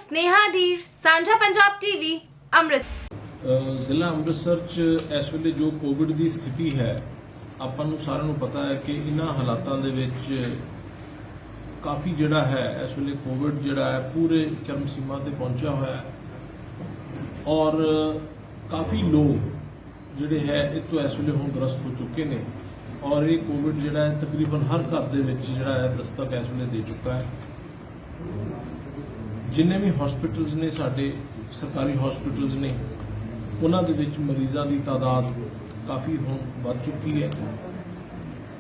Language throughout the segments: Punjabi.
स्नेहा धीर, साझा पंजाब टीवी, अमृत। ਜ਼ਿਲ੍ਹਾ ਅੰਮ੍ਰਿਤਸਰ 'ਚ ਇਸ ਵੇਲੇ ਜੋ ਕੋਵਿਡ ਦੀ ਸਥਿਤੀ ਹੈ, ਆਪਾਂ ਨੂੰ ਸਾਰਿਆਂ ਨੂੰ ਪਤਾ ਹੈ ਕਿ ਇਹਨਾਂ ਹਾਲਾਤਾਂ ਦੇ ਵਿੱਚ ਕਾਫੀ ਜਿਹੜਾ ਹੈ ਇਸ ਵੇਲੇ ਕੋਵਿਡ ਜਿਹੜਾ ਹੈ ਪੂਰੇ ਚਰਮ ਸੀਮਾ ਤੇ ਪਹੁੰਚਿਆ ਹੋਇਆ ਹੈ ਔਰ ਕਾਫੀ ਲੋਕ ਜਿਹੜੇ ਹੈ ਇਹ ਤੋਂ ਇਸ ਵੇਲੇ ਹੁਣ ਗ੍ਰਸਤ ਹੋ ਚੁੱਕੇ ਨੇ ਔਰ ਇਹ ਕੋਵਿਡ ਜਿਹੜਾ ਹੈ ਤਕਰੀਬਨ ਹਰ ਘਰ ਦੇ ਵਿੱਚ ਜਿਹੜਾ ਹੈ ਦਸਤਕ ਇਸ ਵੇਲੇ ਦੇ ਚੁੱਕਾ ਹੈ। ਜਿੰਨੇ ਵੀ ਹਸਪੀਟਲਸ ਨੇ ਸਾਡੇ ਸਰਕਾਰੀ ਹਸਪੀਟਲਸ ਨੇ ਉਹਨਾਂ ਦੇ ਵਿੱਚ ਮਰੀਜ਼ਾਂ ਦੀ ਤਾਦਾਦ ਕਾਫੀ ਹੁਣ ਵੱਧ ਚੁੱਕੀ ਹੈ।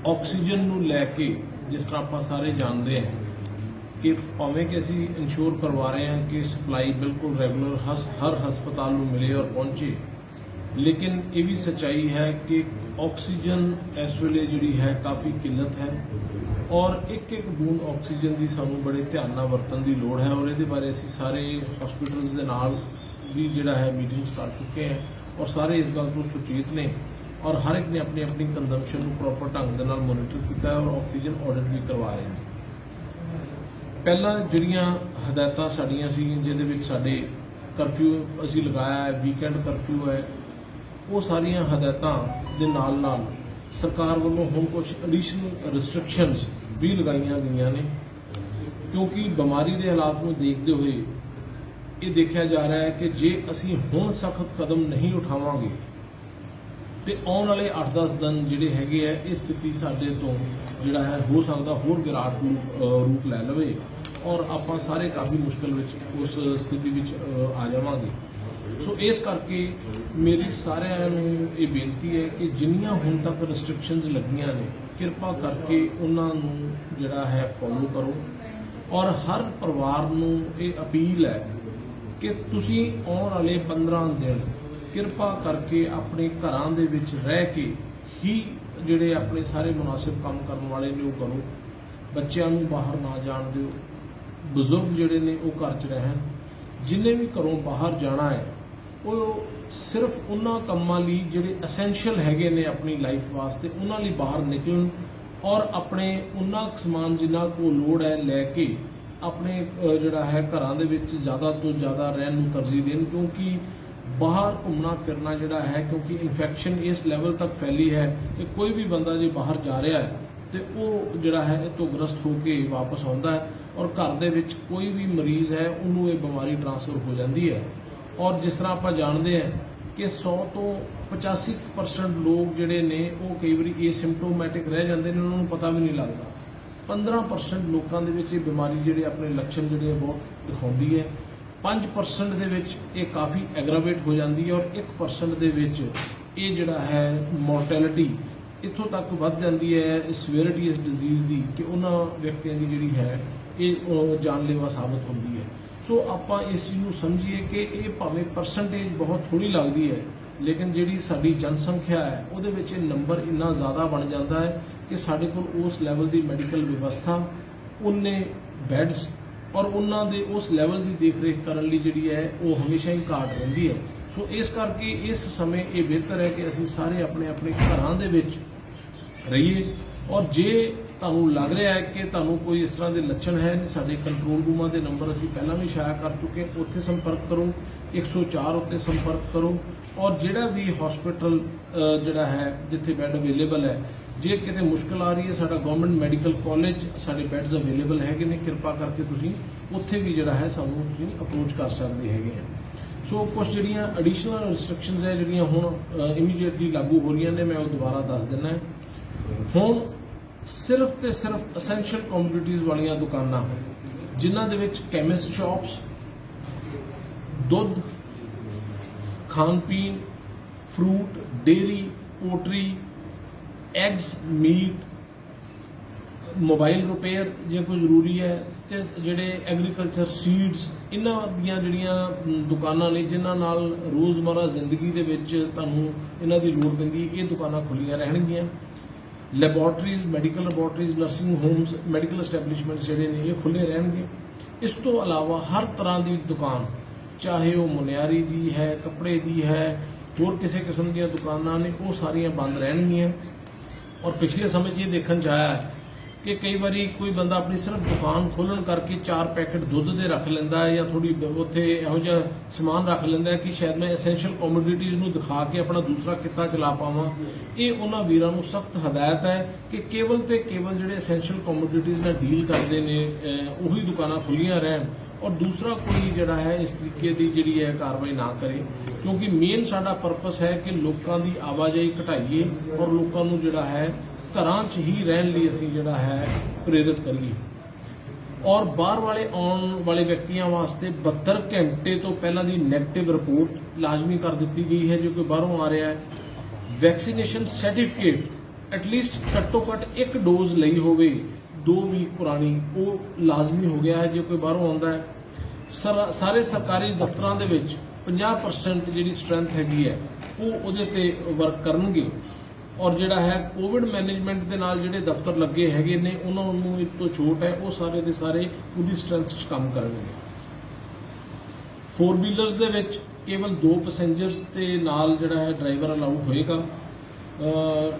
ਆਕਸੀਜਨ ਨੂੰ ਲੈ ਕੇ ਜਿਸ ਤਰ੍ਹਾਂ ਆਪਾਂ ਸਾਰੇ ਜਾਣਦੇ ਹਾਂ ਕਿ ਭਾਵੇਂ ਕਿ ਅਸੀਂ ਇੰਸ਼ੋਰ ਕਰਵਾ ਰਹੇ ਹਾਂ ਕਿ ਸਪਲਾਈ ਬਿਲਕੁਲ ਰੈਗੂਲਰ ਹਰ ਹਸਪਤਾਲ ਨੂੰ ਮਿਲੇ ਔਰ ਪਹੁੰਚੇ, ਲੇਕਿਨ ਇਹ ਵੀ ਸੱਚਾਈ ਹੈ ਕਿ ਆਕਸੀਜਨ ਇਸ ਵੇਲੇ ਜਿਹੜੀ ਹੈ ਕਾਫੀ ਕਿੱਲਤ ਹੈ ਔਰ ਇੱਕ ਇੱਕ ਬੂੰਦ ਆਕਸੀਜਨ ਦੀ ਸਾਨੂੰ ਬੜੇ ਧਿਆਨ ਨਾਲ ਵਰਤਣ ਦੀ ਲੋੜ ਹੈ ਔਰ ਇਹਦੇ ਬਾਰੇ ਅਸੀਂ ਸਾਰੇ ਹਸਪੀਟਲਸ ਦੇ ਨਾਲ ਵੀ ਜਿਹੜਾ ਹੈ ਮੀਟਿੰਗਸ ਕਰ ਚੁੱਕੇ ਹਾਂ ਔਰ ਸਾਰੇ ਇਸ ਗੱਲ ਤੋਂ ਸੁਚੇਤ ਨੇ ਔਰ ਹਰ ਇੱਕ ਨੇ ਆਪਣੀ ਆਪਣੀ ਕੰਜ਼ੰਪਸ਼ਨ ਨੂੰ ਪ੍ਰੋਪਰ ਢੰਗ ਦੇ ਨਾਲ ਮੋਨੀਟਰ ਕੀਤਾ ਹੈ ਔਰ ਆਕਸੀਜਨ ਆਡਿਟ ਵੀ ਕਰਵਾ ਰਹੇ ਨੇ। ਪਹਿਲਾਂ ਜਿਹੜੀਆਂ ਹਦਾਇਤਾਂ ਸਾਡੀਆਂ ਸੀ ਜਿਹਦੇ ਵਿੱਚ ਸਾਡੇ ਕਰਫਿਊ ਅਸੀਂ ਲਗਾਇਆ ਹੈ, ਵੀਕਐਂਡ ਕਰਫਿਊ ਹੈ, ਉਹ ਸਾਰੀਆਂ ਹਦਾਇਤਾਂ ਦੇ ਨਾਲ ਨਾਲ ਸਰਕਾਰ ਵੱਲੋਂ ਹੁਣ ਕੁਝ ਐਡੀਸ਼ਨਲ ਰਿਸਟ੍ਰਿਕਸ਼ਨਸ ਵੀ ਲਗਾਈਆਂ ਗਈਆਂ ਨੇ ਕਿਉਂਕਿ ਬਿਮਾਰੀ ਦੇ ਹਾਲਾਤ ਨੂੰ ਦੇਖਦੇ ਹੋਏ ਇਹ ਦੇਖਿਆ ਜਾ ਰਿਹਾ ਹੈ ਕਿ ਜੇ ਅਸੀਂ ਹੁਣ ਸਖਤ ਕਦਮ ਨਹੀਂ ਉਠਾਵਾਂਗੇ ਤੇ ਆਉਣ ਵਾਲੇ 8-10 ਦਿਨ ਜਿਹੜੇ ਹੈਗੇ ਆ ਇਹ ਸਥਿਤੀ ਸਾਡੇ ਤੋਂ ਜਿਹੜਾ ਹੈ ਹੋ ਸਕਦਾ ਹੋਰ ਵਿਰਾਟ ਰੂਪ ਲੈ ਲਵੇ ਔਰ ਆਪਾਂ ਸਾਰੇ ਕਾਫੀ ਮੁਸ਼ਕਲ ਵਿੱਚ ਉਸ ਸਥਿਤੀ ਵਿੱਚ ਆ ਜਾਵਾਂਗੇ। ਸੋ ਇਸ ਕਰਕੇ ਮੇਰੀ ਸਾਰਿਆਂ ਨੂੰ ਇਹ ਬੇਨਤੀ ਹੈ ਕਿ ਜਿੰਨੀਆਂ ਹੁਣ ਤੱਕ ਰਿਸਟ੍ਰਿਕਸ਼ਨਸ ਲੱਗੀਆਂ ਨੇ ਕਿਰਪਾ ਕਰਕੇ ਉਹਨਾਂ ਨੂੰ ਜਿਹੜਾ ਹੈ ਫੋਲੋ ਕਰੋ ਔਰ ਹਰ ਪਰਿਵਾਰ ਨੂੰ ਇਹ ਅਪੀਲ ਹੈ ਕਿ ਤੁਸੀਂ ਆਉਣ ਵਾਲੇ 15 ਦਿਨ ਕਿਰਪਾ ਕਰਕੇ ਆਪਣੇ ਘਰਾਂ ਦੇ ਵਿੱਚ ਰਹਿ ਕੇ ਹੀ ਜਿਹੜੇ ਆਪਣੇ ਸਾਰੇ ਮੁਨਾਸਿਬ ਕੰਮ ਕਰਨ ਵਾਲੇ ਨੇ ਉਹ ਕਰੋ। ਬੱਚਿਆਂ ਨੂੰ ਬਾਹਰ ਨਾ ਜਾਣ ਦਿਓ, ਬਜ਼ੁਰਗ ਜਿਹੜੇ ਨੇ ਉਹ ਘਰ 'ਚ ਰਹਿਣ। ਜਿੰਨੇ ਵੀ ਘਰੋਂ ਬਾਹਰ ਜਾਣਾ ਹੈ ਉਹ ਸਿਰਫ ਉਹਨਾਂ ਕੰਮਾਂ ਲਈ ਜਿਹੜੇ ਐਸੈਂਸ਼ੀਅਲ ਹੈਗੇ ਨੇ ਆਪਣੀ ਲਾਈਫ ਵਾਸਤੇ ਉਹਨਾਂ ਲਈ ਬਾਹਰ ਨਿਕਲਣ ਔਰ ਆਪਣੇ ਉਹਨਾਂ ਸਮਾਨ ਜਿੰਨਾ ਕੋ ਲੋੜ ਹੈ ਲੈ ਕੇ ਆਪਣੇ ਜਿਹੜਾ ਹੈ ਘਰਾਂ ਦੇ ਵਿੱਚ ਜ਼ਿਆਦਾ ਤੋਂ ਜ਼ਿਆਦਾ ਰਹਿਣ ਨੂੰ ਤਰਜੀਹ ਦੇਣ ਕਿਉਂਕਿ ਬਾਹਰ ਘੁੰਮਣਾ ਫਿਰਨਾ ਜਿਹੜਾ ਹੈ ਕਿਉਂਕਿ ਇਨਫੈਕਸ਼ਨ ਇਸ ਲੈਵਲ ਤੱਕ ਫੈਲੀ ਹੈ ਕਿ ਕੋਈ ਵੀ ਬੰਦਾ ਜੇ ਬਾਹਰ ਜਾ ਰਿਹਾ ਹੈ ਤੇ ਉਹ ਜਿਹੜਾ ਹੈ ਇਹ ਤੋਂ ਗ੍ਰਸਤ ਹੋ ਕੇ ਵਾਪਸ ਆਉਂਦਾ ਹੈ ਔਰ ਘਰ ਦੇ ਵਿੱਚ ਕੋਈ ਵੀ ਮਰੀਜ਼ ਹੈ ਉਹਨੂੰ ਇਹ ਬਿਮਾਰੀ ਟ੍ਰਾਂਸਫਰ ਹੋ ਜਾਂਦੀ ਹੈ ਔਰ ਜਿਸ ਤਰ੍ਹਾਂ ਆਪਾਂ ਜਾਣਦੇ ਹਾਂ ਕਿ 100 ਤੋਂ 85% ਲੋਕ ਜਿਹੜੇ ਨੇ ਉਹ ਕਈ ਵਾਰੀ ਏਸਿਮਟੋਮੈਟਿਕ ਰਹਿ ਜਾਂਦੇ ਨੇ, ਉਹਨਾਂ ਨੂੰ ਪਤਾ ਵੀ ਨਹੀਂ ਲੱਗਦਾ। 15% ਲੋਕਾਂ ਦੇ ਵਿੱਚ ਇਹ ਬਿਮਾਰੀ ਜਿਹੜੇ ਆਪਣੇ ਲੱਛਣ ਜਿਹੜੇ ਬਹੁਤ ਦਿਖਾਉਂਦੀ ਹੈ। 5% ਦੇ ਵਿੱਚ ਇਹ ਕਾਫੀ ਐਗਰਾਵੇਟ ਹੋ ਜਾਂਦੀ ਹੈ ਔਰ 1% ਦੇ ਵਿੱਚ ਇਹ ਜਿਹੜਾ ਹੈ ਮੋਰਟੈਲਿਟੀ ਇੱਥੋਂ ਤੱਕ ਵੱਧ ਜਾਂਦੀ ਹੈ ਸਿਵਿਅਰਿਟੀ ਇਸ ਡਿਜ਼ੀਜ਼ ਦੀ ਕਿ ਉਹਨਾਂ ਵਿਅਕਤੀਆਂ ਦੀ ਜਿਹੜੀ ਹੈ ਇਹ ਜਾਨਲੇਵਾ ਸਾਬਤ ਹੁੰਦੀ ਹੈ। ਸੋ ਆਪਾਂ ਇਸ ਚੀਜ਼ ਨੂੰ ਸਮਝੀਏ ਕਿ ਇਹ ਭਾਵੇਂ ਪਰਸੈਂਟੇਜ ਬਹੁਤ ਥੋੜੀ ਲੱਗਦੀ ਹੈ ਲੇਕਿਨ ਜਿਹੜੀ ਸਾਡੀ ਜਨਸੰਖਿਆ ਹੈ ਉਹਦੇ ਵਿੱਚ ਇਹ ਨੰਬਰ ਇੰਨਾ ਜ਼ਿਆਦਾ ਬਣ ਜਾਂਦਾ ਹੈ ਕਿ ਸਾਡੇ ਕੋਲ ਉਸ ਲੈਵਲ ਦੀ ਮੈਡੀਕਲ ਵਿਵਸਥਾ, ਉਹਨੇ ਬੈੱਡਸ ਔਰ ਉਹਨਾਂ ਦੇ ਉਸ ਲੈਵਲ ਦੀ ਦੇਖਰੇਖ ਕਰਨ ਲਈ ਜਿਹੜੀ ਹੈ ਉਹ ਹਮੇਸ਼ਾ ਹੀ ਘਾਟ ਰਹਿੰਦੀ ਹੈ। ਸੋ ਇਸ ਕਰਕੇ ਇਸ ਸਮੇਂ ਇਹ ਬਿਹਤਰ ਹੈ ਕਿ ਅਸੀਂ ਸਾਰੇ ਆਪਣੇ ਆਪਣੇ ਘਰਾਂ ਦੇ ਵਿੱਚ ਰਹੀਏ ਔਰ ਜੇ ਤੁਹਾਨੂੰ ਲੱਗ ਰਿਹਾ ਹੈ ਕਿ ਤੁਹਾਨੂੰ ਕੋਈ ਇਸ ਤਰ੍ਹਾਂ ਦੇ ਲੱਛਣ ਹੈ ਸਾਡੇ ਕੰਟਰੋਲ ਰੂਮਾਂ ਦੇ ਨੰਬਰ ਅਸੀਂ ਪਹਿਲਾਂ ਵੀ ਸ਼ਾਇਆ ਕਰ ਚੁੱਕੇ, ਉੱਥੇ ਸੰਪਰਕ ਕਰੋ, 104 ਉੱਤੇ ਸੰਪਰਕ ਕਰੋ ਔਰ ਜਿਹੜਾ ਵੀ ਹਸਪੀਟਲ ਜਿਹੜਾ ਹੈ ਜਿੱਥੇ ਬੈੱਡ ਅਵੇਲੇਬਲ ਹੈ ਜੇ ਕਿਤੇ ਮੁਸ਼ਕਲ ਆ ਰਹੀ ਹੈ ਸਾਡਾ ਗਵਰਨਮੈਂਟ ਮੈਡੀਕਲ ਕਾਲਜ ਸਾਡੇ ਬੈੱਡਸ ਅਵੇਲੇਬਲ ਹੈਗੇ ਨੇ, ਕਿਰਪਾ ਕਰਕੇ ਤੁਸੀਂ ਉੱਥੇ ਵੀ ਜਿਹੜਾ ਹੈ ਸਾਨੂੰ ਤੁਸੀਂ ਅਪਰੋਚ ਕਰ ਸਕਦੇ ਹੈਗੇ ਆ। ਸੋ ਕੁਝ ਜਿਹੜੀਆਂ ਐਡੀਸ਼ਨਲ ਰਿਸਟ੍ਰਿਕਸ਼ਨਸ ਹੈ ਜਿਹੜੀਆਂ ਹੁਣ ਇਮੀਡੀਏਟਲੀ ਲਾਗੂ ਹੋ ਰਹੀਆਂ ਨੇ ਮੈਂ ਉਹ ਦੁਬਾਰਾ ਦੱਸ ਦਿੰਦਾ। ਹੁਣ ਸਿਰਫ ਤੇ ਸਿਰਫ ਐਸੈਂਸ਼ੀਅਲ ਕਮੋਡਿਟੀਜ਼ ਵਾਲੀਆਂ ਦੁਕਾਨਾਂ ਜਿਨ੍ਹਾਂ ਦੇ ਵਿੱਚ ਕੈਮਿਸਟ ਸ਼ਾਪਸ, ਦੁੱਧ, ਖਾਣ ਪੀਣ, fruit, dairy, poultry, eggs, meat, mobile repair ਜੇ ਕੋਈ ਜ਼ਰੂਰੀ ਹੈ ਤੇ ਜਿਹੜੇ ਐਗਰੀਕਲਚਰ ਸੀਡਸ, ਇਹਨਾਂ ਦੀਆਂ ਜਿਹੜੀਆਂ ਦੁਕਾਨਾਂ ਨੇ ਜਿਨ੍ਹਾਂ ਨਾਲ ਰੋਜ਼ਮਰਾ ਜ਼ਿੰਦਗੀ ਦੇ ਵਿੱਚ ਤੁਹਾਨੂੰ ਇਹਨਾਂ ਦੀ ਲੋੜ ਪੈਂਦੀ ਇਹ ਦੁਕਾਨਾਂ ਖੁੱਲ੍ਹੀਆਂ ਰਹਿਣਗੀਆਂ। Laboratories, medical laboratories, nursing homes, medical establishments ਜਿਹੜੇ ਨੇ ਇਹ ਖੁੱਲ੍ਹੇ ਰਹਿਣਗੇ। ਇਸ ਤੋਂ ਇਲਾਵਾ ਹਰ ਤਰ੍ਹਾਂ ਦੀ ਦੁਕਾਨ ਚਾਹੇ ਉਹ ਮੁਨਿਆਰੀ ਦੀ ਹੈ, ਕੱਪੜੇ ਦੀ ਹੈ, ਹੋਰ ਕਿਸੇ ਕਿਸਮ ਦੀਆਂ ਦੁਕਾਨਾਂ ਨੇ ਉਹ ਸਾਰੀਆਂ ਬੰਦ ਰਹਿਣਗੀਆਂ ਔਰ ਪਿਛਲੇ ਸਮੇਂ 'ਚ ਇਹ ਦੇਖਣ 'ਚ ਆਇਆ कि कई बारी कोई बंदा अपनी सिर्फ दुकान खोलण करके 4 पैकेट दुੱਧ ਦੇ ਰੱਖ ਲੈਂਦਾ ਹੈ ਜਾਂ ਥੋੜੀ ਉੱਥੇ ਇਹੋ ਜਿਹਾ ਸਮਾਨ ਰੱਖ ਲੈਂਦਾ ਹੈ ਕਿ ਸ਼ਾਇਦ ਮੈਂ ਐਸੈਂਸ਼ੀਅਲ ਕਮੋਡਿਟੀਜ਼ ਨੂੰ ਦਿਖਾ ਕੇ ਆਪਣਾ ਦੂਸਰਾ ਕਿੱਤਾ ਚਲਾ ਪਾਵਾਂ। ਇਹ ਉਹਨਾਂ ਵੀਰਾਂ ਨੂੰ ਸਖਤ ਹਦਾਇਤ ਹੈ ਕਿ ਕੇਵਲ ਤੇ ਕੇਵਲ ਜਿਹੜੇ ਐਸੈਂਸ਼ੀਅਲ ਕਮੋਡਿਟੀਜ਼ ਨਾਲ ਡੀਲ ਕਰਦੇ ਨੇ ਉਹੀ ਦੁਕਾਨਾਂ ਖੁੱਲੀਆਂ ਰਹਿਣ और दूसरा कोई जिहड़ा है इस तरीके की जिहड़ी है कार्रवाई ना करे, क्योंकि मेन साडा पर्पस है कि लोगों की आवाजाही घटाइए और लोगों नूं जिहड़ा है घरां 'च ही रहण लई असीं जिहड़ा है प्रेरित करिए। और बाहर वाले आने वाले व्यक्तियों वास्ते 72 घंटे तो पहला दी नैगेटिव रिपोर्ट लाजमी कर दी गई है। जो कोई बाहरों आ रहा है वैक्सीनेशन सर्टिफिकेट एटलीस्ट घट्टो घट्ट 1 डोज लई होवे 2 वीक पुरानी, वो लाजमी हो गया है। जो कोई बाहरों आता है सारे सरकारी दफ्तरां दे विच 50% जिहड़ी स्ट्रेंथ हैगी है वो उहदे ते वर्क करनगे और जिहड़ा है कोविड मैनेजमेंट दे नाल जिहड़े दफ्तर लगे हैगे ने उन्हां नूं इस तो छूट है, वो सारे दे सारे पूरी स्ट्रेंथ च काम करनगे। 4 व्हीलर्स दे विच केवल 2 पैसेंजर्स ते नाल जिहड़ा है ड्राइवर अलाउ होएगा।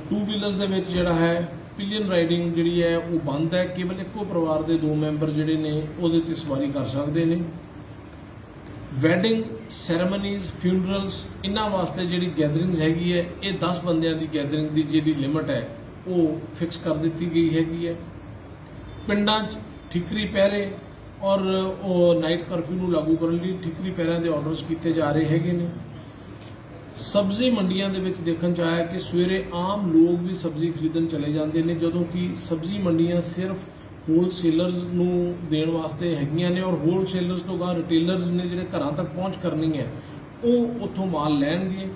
2 व्हीलर्स दे विच जिहड़ा है पिलियन राइडिंग जिहड़ी है वो बंद है, केवल एको परिवार के 2 मैंबर जिहड़े ने उहदे ते सवारी कर सकते हैं। वैडिंग सैरेमनीज फ्यूनरल्स इन्हां वास्ते जिहड़ी गैदरिंग्स हैगी है ये 10 बंदियां दी गैदरिंग की जिहड़ी लिमिट है वो फिक्स कर दी गई हैगी है। पिंडां 'च ठिकरी पहरे और नाइट करफ्यू नूं लागू करन लई ठिकरी पहरिਆਂ ਦੇ ਆਰਡਰਸ ਕੀਤੇ ਜਾ ਰਹੇ ਹੈਗੇ ਨੇ। सब्जी मंडियां दे विच देखण च आया कि सवेरे आम लोग भी सब्जी खरीदण चले जाते हैं, जदों कि सब्जी मंडियां सिर्फ होलसेलर्स नूं देण वास्ते हैगियां ने और होलसेलर्स तो गां रिटेलर्स ने जिहड़े घरां तक पहुंच करनी है वो उत्थों माल लैणगे।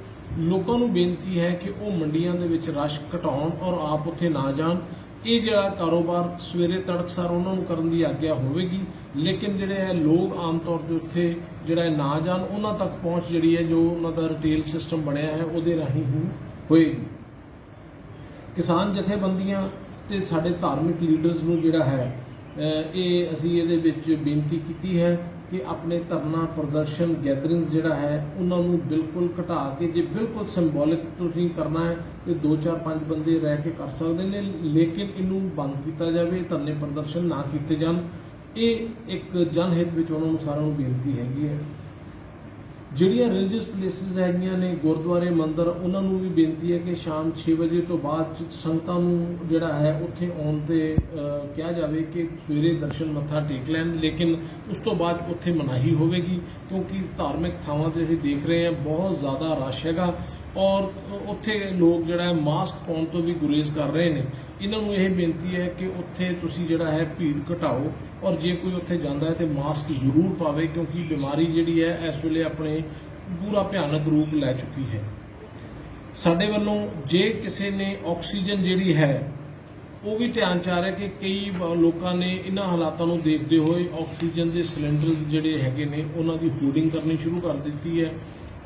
लोकां नूं बेनती है कि वो मंडियां दे विच रश घटाउण और आप उत्थे ना जाण। ये जिहड़ा कारोबार सवेरे तड़कसार उन्हां नूं करन दी आग्या होवेगी, लेकिन जिहड़े है लोग आम तौर ते उत्थे जिहड़ा है ना जाण, उन्हां तक पहुंच जिहड़ी है जो उन्हां दा रिटेल सिस्टम बनिया है उहदे राहीं ही होएगी। किसान जथेबंदियां ते साडे धार्मिक लीडर्स नूं जिहड़ा है ये असीं इहदे विच बेनती कीती है कि अपने धरना प्रदर्शन गैदरिंग्स जिहड़ा है उन्हां नूं बिल्कुल घटा के जे बिल्कुल सिंबॉलिक तुसीं करना है तो 2-4-5 बंदे रह के कर सकते हैं, लेकिन इनू बंद किया जाए, धरने प्रदर्शन ना किए जान। ये एक जनहित में उन्होंने सारों को बेनती हैगी है। ਜਿਹੜੀਆਂ ਰਿਲੀਜੀਅਸ ਪਲੇਸਿਸ ਹੈਗੀਆਂ ਨੇ ਗੁਰਦੁਆਰੇ ਮੰਦਰ ਉਹਨਾਂ ਨੂੰ ਵੀ ਬੇਨਤੀ ਹੈ ਕਿ ਸ਼ਾਮ 6 ਵਜੇ ਤੋਂ ਬਾਅਦ ਸੰਗਤਾਂ ਨੂੰ ਜਿਹੜਾ ਹੈ ਉੱਥੇ ਆਉਣ ਤੇ ਕਿਹਾ ਜਾਵੇ ਕਿ ਸਵੇਰੇ ਦਰਸ਼ਨ ਮੱਥਾ ਟੇਕ ਲੈਣ, ਲੇਕਿਨ ਉਸ ਤੋਂ ਬਾਅਦ ਉੱਥੇ ਮਨਾਹੀ ਹੋਵੇਗੀ ਕਿਉਂਕਿ ਧਾਰਮਿਕ ਥਾਵਾਂ ਤੇ ਅਸੀਂ ਦੇਖ ਰਹੇ ਹਾਂ ਬਹੁਤ ਜ਼ਿਆਦਾ ਰਸ਼ ਹੈਗਾ ਔਰ ਉੱਥੇ ਲੋਕ ਜਿਹੜਾ ਹੈ ਮਾਸਕ ਪਾਉਣ ਤੋਂ ਵੀ ਗੁਰੇਜ਼ ਕਰ ਰਹੇ ਨੇ। ਇਹਨਾਂ ਨੂੰ ਇਹ ਬੇਨਤੀ ਹੈ ਕਿ ਉੱਥੇ ਤੁਸੀਂ ਜਿਹੜਾ ਹੈ ਭੀੜ ਘਟਾਓ और जे कोई उत्थे जांदा है तो मास्क जरूर पावे क्योंकि बीमारी जिहड़ी है इस वेले अपने पूरा भयानक रूप लै चुकी है। साडे वल्लों जे किसी ने ऑक्सीजन जिहड़ी है वो भी ध्यान च आ रहा कि कई लोगों ने इन्हां हालातां नूं देखते हुए ऑक्सीजन के सिलेंडर जिहड़े हैगे ने उन्हां दी होर्डिंग करनी शुरू कर दी है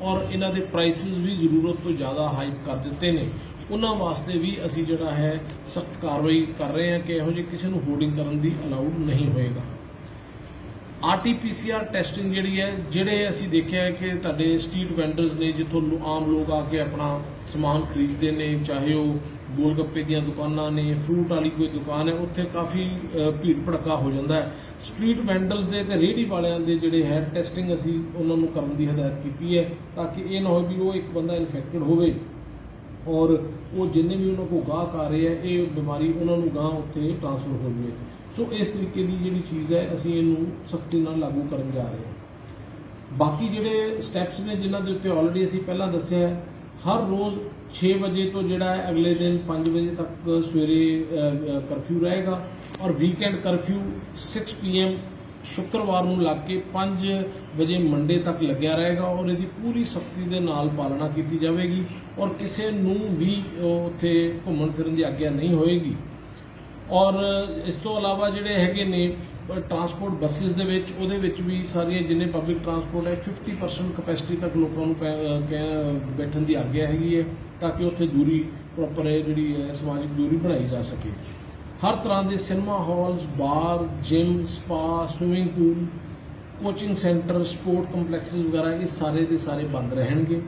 और इन्हां दे प्राइसिस भी जरूरत तो ज़्यादा हाइप कर दिते ने। उन्हां वास्ते भी असी जिहड़ा है सख्त कार्रवाई कर रहे हैं कि इहो जिहे किसी नूं होर्डिंग करन दी अलाउड नहीं होएगा। RT-PCR टेस्टिंग जिहड़ी है जिहड़े असी देखिया है कि तुहाडे स्ट्रीट वेंडर्स ने जिथों आम लोग आके अपना समान खरीदते हैं, चाहे वो गोलगप्पे दी दुकानां ने फ्रूट वाली कोई दुकान है उत्थे काफ़ी भीड़ भड़का हो जाता है। स्ट्रीट वेंडर्स दे ते रेहड़ी वालियां दे जिहड़े है टेस्टिंग असी उन्हां नूं करन दी हदायत कीती है ताकि ये ना हो भी वो एक बंदा इन्फेक्टेड होवे और वो जिन्ने भी उन्होंने को गाहक आ रहे हैं ये बीमारी उन्होंने गाह उत्थे ट्रांसफर हो जाए। सो इस तरीके की जी चीज़ है असी इनू सख्ती नाल लागू करन जा रहे हैं। बाकी जिहड़े स्टैप्स ने जिन्हां दे उत्ते ऑलरेडी असी पहलां दस्सिया है, हर रोज़ 6 बजे तो जिहड़ा है अगले दिन 5 बजे तक सवेरे करफ्यू रहेगा और वीकेंड करफ्यू 6 PM शुक्रवार नूं लग के 5 बजे मंडे तक लग्या रहेगा और इसकी पूरी सख्ती दे नाल पालना की जाएगी और किसी नूं भी उत्थे घूमण फिरन की आग्या नहीं होएगी। और इस तो अलावा जिहड़े हैगे ने ट्रांसपोर्ट बसिस दे विच उहदे विच भी सारियां जिन्ने पब्लिक ट्रांसपोर्ट है 50% कैपेसिटी तक लोगों को बैठन की आग्या हैगी है ताकि उत्थे दूरी प्रॉपर है जिहड़ी है समाजिक दूरी बनाई जा सके। हर तरह के cinema halls bars gym spa swimming pool coaching centre sport complexes वगैरह ये सारे के सारे बंद रहेंगे।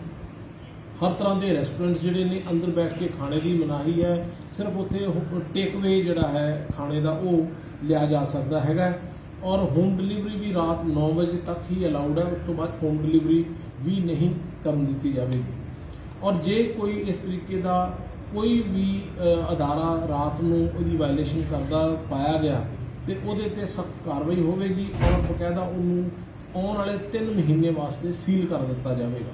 ਹਰ ਤਰ੍ਹਾਂ ਦੇ ਰੈਸਟੋਰੈਂਟਸ ਜਿਹੜੇ ਨੇ ਅੰਦਰ ਬੈਠ ਕੇ ਖਾਣੇ ਦੀ ਮਨਾਹੀ ਹੈ। ਸਿਰਫ ਉੱਥੇ ਟੇਕਅਵੇ ਜਿਹੜਾ ਹੈ ਖਾਣੇ ਦਾ ਉਹ ਲਿਆ ਜਾ ਸਕਦਾ ਹੈਗਾ। ਔਰ ਹੋਮ ਡਿਲੀਵਰੀ ਵੀ ਰਾਤ 9 ਵਜੇ ਤੱਕ ਹੀ ਅਲਾਉਡ ਹੈ। ਉਸ ਤੋਂ ਬਾਅਦ ਹੋਮ ਡਿਲੀਵਰੀ ਵੀ ਨਹੀਂ ਕਰਨ ਦਿੱਤੀ ਜਾਵੇਗੀ। ਔਰ ਜੇ ਕੋਈ ਇਸ ਤਰੀਕੇ ਦਾ ਕੋਈ ਵੀ ਅਦਾਰਾ ਰਾਤ ਨੂੰ ਉਹਦੀ ਵਾਇਲੇਸ਼ਨ ਕਰਦਾ ਪਾਇਆ ਗਿਆ ਤੇ ਉਹਦੇ ਤੇ ਸਖਤ ਕਾਰਵਾਈ ਹੋਵੇਗੀ ਔਰ ਬਕਾਇਦਾ ਉਹਨੂੰ ਆਉਣ ਵਾਲੇ 3 ਮਹੀਨੇ ਵਾਸਤੇ ਸੀਲ ਕਰ ਦਿੱਤਾ ਜਾਵੇਗਾ।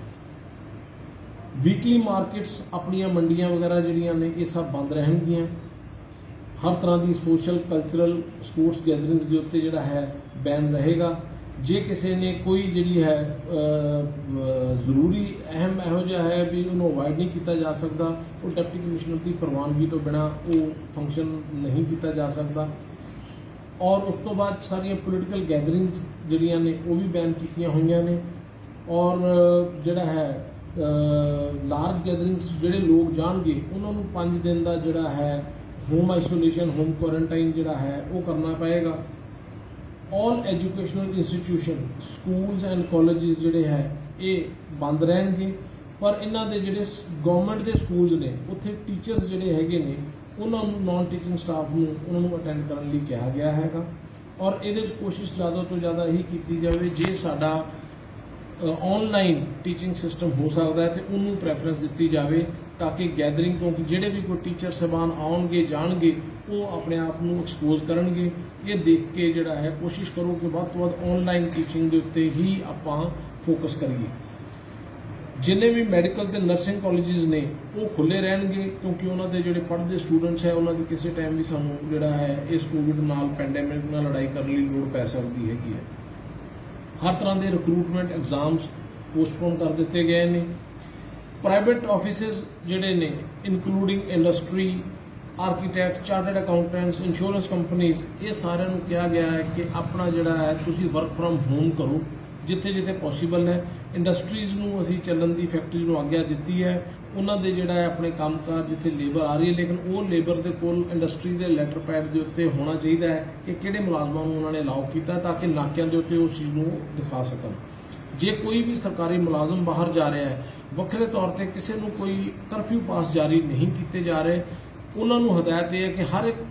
ਵੀਕਲੀ ਮਾਰਕੀਟਸ ਆਪਣੀਆਂ ਮੰਡੀਆਂ ਵਗੈਰਾ ਜਿਹੜੀਆਂ ਨੇ ਇਹ ਸਭ ਬੰਦ ਰਹਿਣਗੀਆਂ। ਹਰ ਤਰ੍ਹਾਂ ਦੀ ਸੋਸ਼ਲ ਕਲਚਰਲ ਸਪੋਰਟਸ ਗੈਦਰਿੰਗਸ ਦੇ ਉੱਤੇ ਜਿਹੜਾ ਹੈ ਬੈਨ ਰਹੇਗਾ। ਜੇ ਕਿਸੇ ਨੇ ਕੋਈ ਜਿਹੜੀ ਹੈ ਜ਼ਰੂਰੀ ਅਹਿਮ ਇਹੋ ਜਿਹਾ ਹੈ ਵੀ ਉਹਨੂੰ ਅਵੋਇਡ ਨਹੀਂ ਕੀਤਾ ਜਾ ਸਕਦਾ, ਉਹ ਡਿਪਟੀ ਕਮਿਸ਼ਨਰ ਦੀ ਪ੍ਰਵਾਨਗੀ ਤੋਂ ਬਿਨਾਂ ਉਹ ਫੰਕਸ਼ਨ ਨਹੀਂ ਕੀਤਾ ਜਾ ਸਕਦਾ। ਔਰ ਉਸ ਤੋਂ ਬਾਅਦ ਸਾਰੀਆਂ ਪੋਲੀਟੀਕਲ ਗੈਦਰਿੰਗਸ ਜਿਹੜੀਆਂ ਨੇ ਉਹ ਵੀ ਬੈਨ ਕੀਤੀਆਂ ਹੋਈਆਂ ਨੇ। ਔਰ ਜਿਹੜਾ ਹੈ ਲਾਰਜ ਗੈਦਰਿੰਗਸ ਜਿਹੜੇ ਲੋਕ ਜਾਣਗੇ ਉਹਨਾਂ ਨੂੰ 5 ਦਿਨ ਦਾ ਜਿਹੜਾ ਹੈ ਹੋਮ ਆਈਸੋਲੇਸ਼ਨ ਹੋਮ ਕੁਆਰੰਟਾਈਨ ਜਿਹੜਾ ਹੈ ਉਹ ਕਰਨਾ ਪਏਗਾ। All educational institution schools and colleges ਜਿਹੜੇ ਹੈ ਇਹ ਬੰਦ ਰਹਿਣਗੇ। ਪਰ ਇਹਨਾਂ ਦੇ ਜਿਹੜੇ ਗਵਰਨਮੈਂਟ ਦੇ ਸਕੂਲਸ ਨੇ ਉੱਥੇ ਟੀਚਰਸ ਜਿਹੜੇ ਹੈਗੇ ਨੇ ਉਹਨਾਂ ਨੂੰ ਨਾਨ ਟੀਚਿੰਗ ਸਟਾਫ ਨੂੰ ਉਹਨਾਂ ਨੂੰ ਅਟੈਂਡ ਕਰਨ ਲਈ ਕਿਹਾ ਗਿਆ ਹੈਗਾ। ਔਰ ਇਹਦੇ 'ਚ ਕੋਸ਼ਿਸ਼ ਜ਼ਿਆਦਾ ਤੋਂ ਜ਼ਿਆਦਾ ਇਹੀ ਕੀਤੀ ਜਾਵੇ ਜੇ ਸਾਡਾ ਆਨਲਾਈਨ ਟੀਚਿੰਗ ਸਿਸਟਮ ਹੋ ਸਕਦਾ ਹੈ ਤੇ ਉਹਨੂੰ ਪ੍ਰੈਫਰੈਂਸ ਦਿੱਤੀ ਜਾਵੇ ਤਾਂ ਕਿ ਗੈਦਰਿੰਗ, ਕਿਉਂਕਿ ਜਿਹੜੇ ਵੀ ਕੋਈ ਟੀਚਰ ਸਾਹਿਬਾਨ ਆਉਣਗੇ ਜਾਣਗੇ ਉਹ ਆਪਣੇ ਆਪ ਨੂੰ ਐਕਸਪੋਜ਼ ਕਰਨਗੇ। ਇਹ ਦੇਖ ਕੇ ਜਿਹੜਾ ਹੈ ਕੋਸ਼ਿਸ਼ ਕਰੋ ਕਿ ਵੱਧ ਤੋਂ ਵੱਧ ਆਨਲਾਈਨ ਟੀਚਿੰਗ ਦੇ ਉੱਤੇ ਹੀ ਆਪਾਂ ਫੋਕਸ ਕਰੀਏ। ਜਿੰਨੇ ਵੀ ਮੈਡੀਕਲ ਤੇ ਨਰਸਿੰਗ ਕਾਲਜਿਸ ਨੇ ਉਹ ਖੁੱਲੇ ਰਹਿਣਗੇ ਕਿਉਂਕਿ ਉਹਨਾਂ ਦੇ ਜਿਹੜੇ ਪੜ੍ਹਦੇ ਸਟੂਡੈਂਟਸ ਹੈ ਉਹਨਾਂ ਦੀ ਕਿਸੇ ਟਾਈਮ ਵੀ ਸਾਨੂੰ ਜਿਹੜਾ ਹੈ ਇਸ ਕੋਵਿਡ ਨਾਲ ਪੈਂਡੈਮਿਕ ਨਾਲ ਲੜਾਈ ਕਰਨ ਲਈ ਲੋੜ ਪੈ ਸਕਦੀ ਹੈਗੀ ਹੈ। ਹਰ ਤਰ੍ਹਾਂ ਦੇ ਰਿਕਰੂਟਮੈਂਟ ਐਗਜ਼ਾਮਸ ਪੋਸਟਪੋਨ ਕਰ ਦਿੱਤੇ ਗਏ ਨੇ। ਪ੍ਰਾਈਵੇਟ ਆਫਿਸਿਸ ਜਿਹੜੇ ਨੇ including industry, architect, chartered accountants, insurance companies, ਇਹ ਸਾਰਿਆਂ ਨੂੰ ਕਿਹਾ ਗਿਆ ਹੈ ਕਿ ਆਪਣਾ ਜਿਹੜਾ ਹੈ ਤੁਸੀਂ ਵਰਕ ਫਰਮ ਹੋਮ ਕਰੋ ਜਿੱਥੇ ਜਿੱਥੇ ਪੋਸੀਬਲ ਹੈ। ਇੰਡਸਟਰੀਜ਼ ਨੂੰ ਅਸੀਂ ਚੱਲਣ ਦੀ, ਫੈਕਟਰੀਜ਼ ਨੂੰ ਆਗਿਆ ਦਿੱਤੀ ਹੈ। ਉਹਨਾਂ ਦੇ ਜਿਹੜਾ ਹੈ ਆਪਣੇ ਕੰਮਕਾਜ ਜਿੱਥੇ ਲੇਬਰ ਆ ਰਹੀ ਹੈ ਲੇਕਿਨ ਉਹ ਲੇਬਰ ਦੇ ਕੋਲ ਇੰਡਸਟਰੀ ਦੇ ਲੈਟਰ ਪੈਡ ਦੇ ਉੱਤੇ ਹੋਣਾ ਚਾਹੀਦਾ ਹੈ ਕਿ ਕਿਹੜੇ ਮੁਲਾਜ਼ਮਾਂ ਨੂੰ ਉਹਨਾਂ ਨੇ ਅਲਾਉ ਕੀਤਾ ਤਾਂ ਕਿ ਨਾਕਿਆਂ ਦੇ ਉੱਤੇ ਉਸ ਚੀਜ਼ ਨੂੰ ਦਿਖਾ ਸਕਣ। ਜੇ ਕੋਈ ਵੀ ਸਰਕਾਰੀ ਮੁਲਾਜ਼ਮ ਬਾਹਰ ਜਾ ਰਿਹਾ ਹੈ, ਵੱਖਰੇ ਤੌਰ ਤੇ ਕਿਸੇ ਨੂੰ ਕੋਈ ਕਰਫਿਊ ਪਾਸ ਜਾਰੀ ਨਹੀਂ ਕੀਤੇ ਜਾ ਰਹੇ, ਉਹਨਾਂ ਨੂੰ ਹਦਾਇਤ ਇਹ ਹੈ ਕਿ ਹਰ ਇੱਕ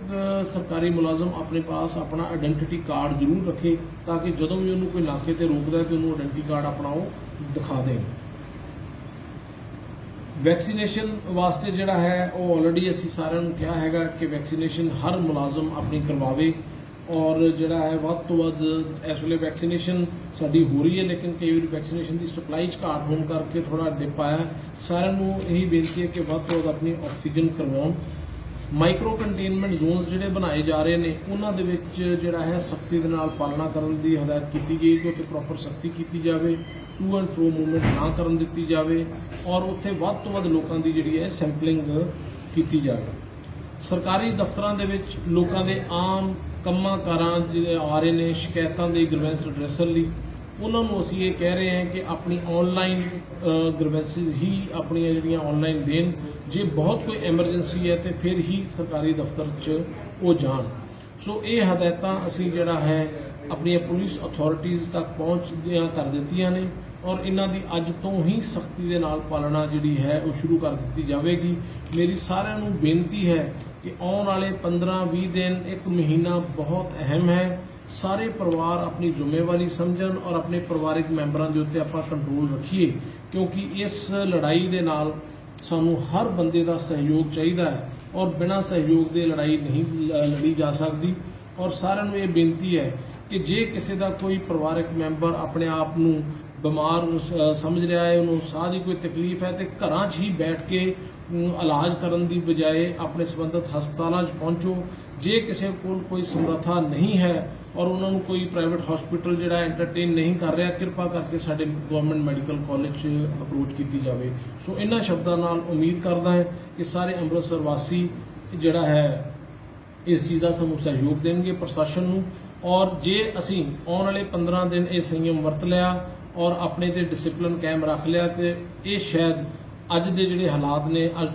ਸਰਕਾਰੀ ਮੁਲਾਜ਼ਮ ਆਪਣੇ ਪਾਸ ਆਪਣਾ ਆਇਡੈਂਟੀਟੀ ਕਾਰਡ ਜ਼ਰੂਰ ਰੱਖੇ ਤਾਂ ਕਿ ਜਦੋਂ ਵੀ ਉਹਨੂੰ ਕੋਈ ਨਾਕੇ ਤੇ ਰੋਕਦਾ ਤੇ ਉਹਨੂੰ ਆਇਡੈਂਟੀ ਕਾਰਡ ਆਪਣਾ ਉਹ ਦਿਖਾ ਦੇਣ। ਵੈਕਸੀਨੇਸ਼ਨ ਵਾਸਤੇ ਜਿਹੜਾ ਹੈ ਉਹ ਆਲਰੇਡੀ ਅਸੀਂ ਸਾਰਿਆਂ ਨੂੰ ਕਿਹਾ ਹੈਗਾ ਕਿ ਵੈਕਸੀਨੇਸ਼ਨ ਹਰ ਮੁਲਾਜ਼ਮ ਆਪਣੀ ਕਰਵਾਵੇ। ਔਰ ਜਿਹੜਾ ਹੈ ਵੱਧ ਤੋਂ ਵੱਧ ਇਸ ਵੇਲੇ ਵੈਕਸੀਨੇਸ਼ਨ ਸਾਡੀ ਹੋ ਰਹੀ ਹੈ ਲੇਕਿਨ ਕਈ ਵਾਰੀ ਵੈਕਸੀਨੇਸ਼ਨ ਦੀ ਸਪਲਾਈ 'ਚ ਘਾਟ ਹੋਣ ਕਰਕੇ ਥੋੜਾ ਡਿਪ ਆਇਆ। ਸਾਰਿਆਂ ਨੂੰ ਇਹੀ ਬੇਨਤੀ ਹੈ ਕਿ ਵੱਧ ਤੋਂ ਵੱਧ ਆਪਣੀ ਆਕਸੀਜਨ ਕਰਵਾਉਣ। ਮਾਈਕਰੋ ਕੰਟੇਨਮੈਂਟ ਜ਼ੋਨਸ ਜਿਹੜੇ ਬਣਾਏ ਜਾ ਰਹੇ ਨੇ ਉਹਨਾਂ ਦੇ ਵਿੱਚ ਜਿਹੜਾ ਹੈ ਸਖਤੀ ਦੇ ਨਾਲ ਪਾਲਣਾ ਕਰਨ ਦੀ ਹਦਾਇਤ ਕੀਤੀ ਗਈ ਕਿ ਉੱਥੇ ਪ੍ਰੋਪਰ ਸਖਤੀ ਕੀਤੀ ਜਾਵੇ, ਟੂ ਐਂਡ ਫਰੋ ਮੂਵਮੈਂਟ ਨਾ ਕਰਨ ਦਿੱਤੀ ਜਾਵੇ ਔਰ ਉੱਥੇ ਵੱਧ ਤੋਂ ਵੱਧ ਲੋਕਾਂ ਦੀ ਜਿਹੜੀ ਹੈ ਸੈਂਪਲਿੰਗ ਕੀਤੀ ਜਾਵੇ। ਸਰਕਾਰੀ ਦਫ਼ਤਰਾਂ ਦੇ ਵਿੱਚ ਲੋਕਾਂ ਦੇ ਆਮ ਕੰਮਾਂ ਕਾਰਾਂ ਜਿਹੜੇ ਆ ਰਹੇ ਨੇ ਸ਼ਿਕਾਇਤਾਂ ਦੇ ਗ੍ਰੀਵੈਂਸ ਰਿਡਰੈਸਲ ਲਈ, ਉਹਨਾਂ ਨੂੰ ਅਸੀਂ ਇਹ ਕਹਿ ਰਹੇ ਹਾਂ ਕਿ ਆਪਣੀ ਆਨਲਾਈਨ ਗ੍ਰੀਵੈਂਸਿਸ ਹੀ ਆਪਣੀਆਂ ਜਿਹੜੀਆਂ ਆਨਲਾਈਨ ਦੇਣ। ਜੇ ਬਹੁਤ ਕੋਈ ਐਮਰਜੈਂਸੀ ਹੈ ਤੇ ਫਿਰ ਹੀ ਸਰਕਾਰੀ ਦਫ਼ਤਰ 'ਚ ਉਹ ਜਾਣ। ਸੋ ਇਹ ਹਦਾਇਤਾਂ ਅਸੀਂ ਜਿਹੜਾ ਹੈ ਆਪਣੀਆਂ ਪੁਲਿਸ ਅਥਾਰਟੀਜ਼ ਤੱਕ ਪਹੁੰਚਦੀਆਂ ਕਰ ਦਿੱਤੀਆਂ ਨੇ ਔਰ ਇਹਨਾਂ ਦੀ ਅੱਜ ਤੋਂ ਹੀ ਸਖਤੀ ਦੇ ਨਾਲ ਪਾਲਣਾ ਜਿਹੜੀ ਹੈ ਉਹ ਸ਼ੁਰੂ ਕਰ ਦਿੱਤੀ ਜਾਵੇਗੀ। ਮੇਰੀ ਸਾਰਿਆਂ ਨੂੰ ਬੇਨਤੀ ਹੈ ਕਿ ਆਉਣ ਵਾਲੇ 15-20 ਦਿਨ, 1 ਮਹੀਨਾ ਬਹੁਤ ਅਹਿਮ ਹੈ। ਸਾਰੇ ਪਰਿਵਾਰ ਆਪਣੀ ਜ਼ਿੰਮੇਵਾਰੀ ਸਮਝਣ ਔਰ ਆਪਣੇ ਪਰਿਵਾਰਿਕ ਮੈਂਬਰਾਂ ਦੇ ਉੱਤੇ ਆਪਾਂ ਕੰਟਰੋਲ ਰੱਖੀਏ ਕਿਉਂਕਿ ਇਸ ਲੜਾਈ ਦੇ ਨਾਲ ਸਾਨੂੰ ਹਰ ਬੰਦੇ ਦਾ ਸਹਿਯੋਗ ਚਾਹੀਦਾ ਹੈ ਔਰ ਬਿਨਾਂ ਸਹਿਯੋਗ ਦੇ ਲੜਾਈ ਨਹੀਂ ਲੜੀ ਜਾ ਸਕਦੀ। ਔਰ ਸਾਰਿਆਂ ਨੂੰ ਇਹ ਬੇਨਤੀ ਹੈ ਕਿ ਜੇ ਕਿਸੇ ਦਾ ਕੋਈ ਪਰਿਵਾਰਕ ਮੈਂਬਰ ਆਪਣੇ ਆਪ ਨੂੰ ਬਿਮਾਰ ਸਮਝ ਰਿਹਾ ਹੈ, ਉਹਨੂੰ ਸਾਹ ਦੀ ਕੋਈ ਤਕਲੀਫ ਹੈ ਤੇ ਘਰਾਂ 'ਚ ਹੀ ਬੈਠ ਕੇ ਇਲਾਜ ਕਰਨ ਦੀ ਬਜਾਏ ਆਪਣੇ ਸੰਬੰਧਿਤ ਹਸਪਤਾਲਾਂ 'ਚ ਪਹੁੰਚੋ। ਜੇ ਕਿਸੇ ਕੋਲ ਕੋਈ ਸਮਰੱਥਾ ਨਹੀਂ ਹੈ ਔਰ ਉਹਨਾਂ ਨੂੰ ਕੋਈ ਪ੍ਰਾਈਵੇਟ ਹਸਪੀਟਲ ਜਿਹੜਾ ਐਂਟਰਟੇਨ ਨਹੀਂ ਕਰ ਰਿਹਾ, ਕਿਰਪਾ ਕਰਕੇ ਸਾਡੇ ਗਵਰਨਮੈਂਟ ਮੈਡੀਕਲ ਕਾਲਜ 'ਚ ਅਪਰੋਚ ਕੀਤੀ ਜਾਵੇ। ਸੋ ਇਹਨਾਂ ਸ਼ਬਦਾਂ ਨਾਲ ਉਮੀਦ ਕਰਦਾ ਹੈ ਕਿ ਸਾਰੇ ਅੰਮ੍ਰਿਤਸਰ ਵਾਸੀ ਜਿਹੜਾ ਹੈ ਇਸ ਚੀਜ਼ ਦਾ ਸਾਨੂੰ ਸਹਿਯੋਗ ਦੇਣਗੇ ਪ੍ਰਸ਼ਾਸਨ ਨੂੰ। ਔਰ ਜੇ ਅਸੀਂ ਆਉਣ ਵਾਲੇ 15 ਦਿਨ ਇਹ ਸੰਯਮ ਵਰਤ ਲਿਆ ਔਰ ਆਪਣੇ ਤੇ ਡਿਸਪਲਿਨ ਕਾਇਮ ਰੱਖ ਲਿਆ ਤੇ ਇਹ ਸ਼ਾਇਦ ਅੱਜ ਦੇ ਜਿਹੜੇ ਹਾਲਾਤ ਨੇ ਅੱਜ